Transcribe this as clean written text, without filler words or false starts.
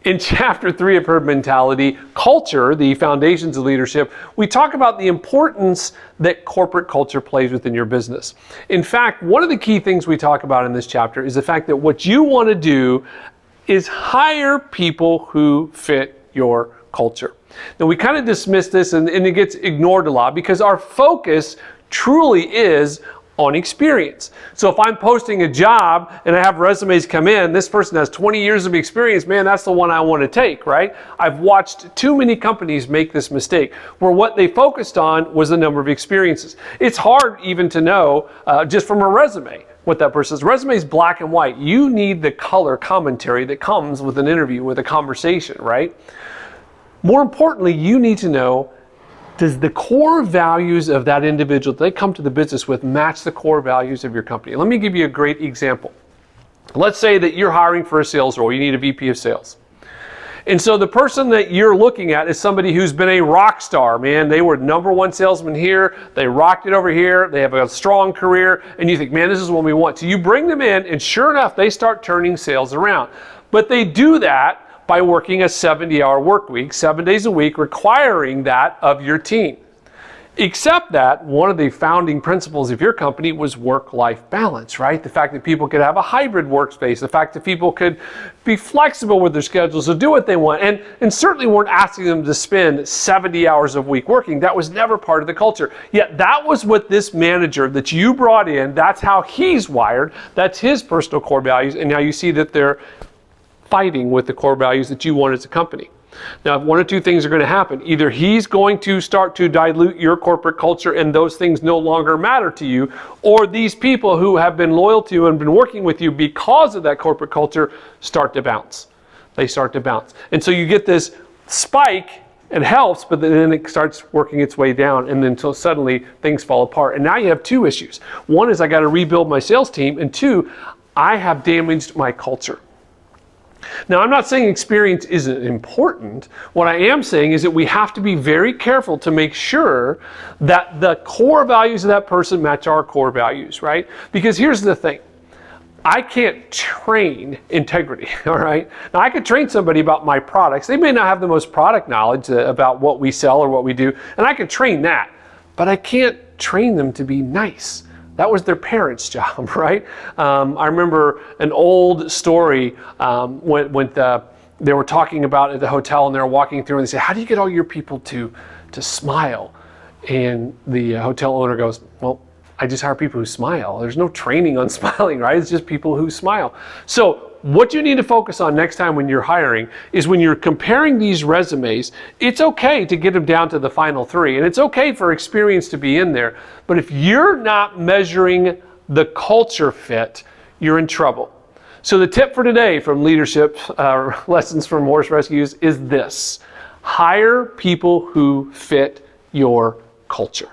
In chapter 3 of Herd Mentality, Culture, the Foundations of Leadership, we talk about the importance that corporate culture plays within your business. In fact, one of the key things we talk about in this chapter is the fact that what you want to do is hire people who fit your culture. Now, we kind of dismiss this and it gets ignored a lot because our focus truly is on experience. So if I'm posting a job and I have resumes come in, this person has 20 years of experience, man, that's the one I want to take, right? I've watched too many companies make this mistake where what they focused on was the number of experiences. It's hard even to know just from a resume what that person's resume is. Black and white. You need the color commentary that comes with an interview, with a conversation, right? More importantly, you need to know, does the core values of that individual that they come to the business with match the core values of your company? Let me give you a great example. Let's say that you're hiring for a sales role. You need a VP of sales. And so the person that you're looking at is somebody who's been a rock star, man. They were #1 salesman here. They rocked it over here. They have a strong career. And you think, man, this is what we want. So you bring them in, and sure enough, they start turning sales around. But they do that by working a 70-hour work week, 7 days a week, requiring that of your team. Except that one of the founding principles of your company was work-life balance, right? The fact that people could have a hybrid workspace, the fact that people could be flexible with their schedules to do what they want, and certainly weren't asking them to spend 70 hours a week working. That was never part of the culture. Yet that was what this manager that you brought in, that's how he's wired, that's his personal core values, and now you see that they're fighting with the core values that you want as a company. Now, one or two things are going to happen. Either he's going to start to dilute your corporate culture and those things no longer matter to you, or these people who have been loyal to you and been working with you because of that corporate culture start to bounce. They start to bounce. And so you get this spike. It helps, but then it starts working its way down, and then until suddenly things fall apart. And now you have two issues. One is I got to rebuild my sales team, and two, I have damaged my culture. Now, I'm not saying experience isn't important. What I am saying is that we have to be very careful to make sure that the core values of that person match our core values, right? Because here's the thing. I can't train integrity, all right? Now, I could train somebody about my products. They may not have the most product knowledge about what we sell or what we do, and I could train that, but I can't train them to be nice. That was their parents' job, right? I remember an old story when they were talking about at the hotel and they were walking through and they said, how do you get all your people to smile? And the hotel owner goes, well, I just hire people who smile. There's no training on smiling, right? It's just people who smile. So what you need to focus on next time when you're hiring is when you're comparing these resumes, it's okay to get them down to the final 3. And it's okay for experience to be in there. But if you're not measuring the culture fit, you're in trouble. So the tip for today from Leadership Lessons from Horse Rescues is this: hire people who fit your culture.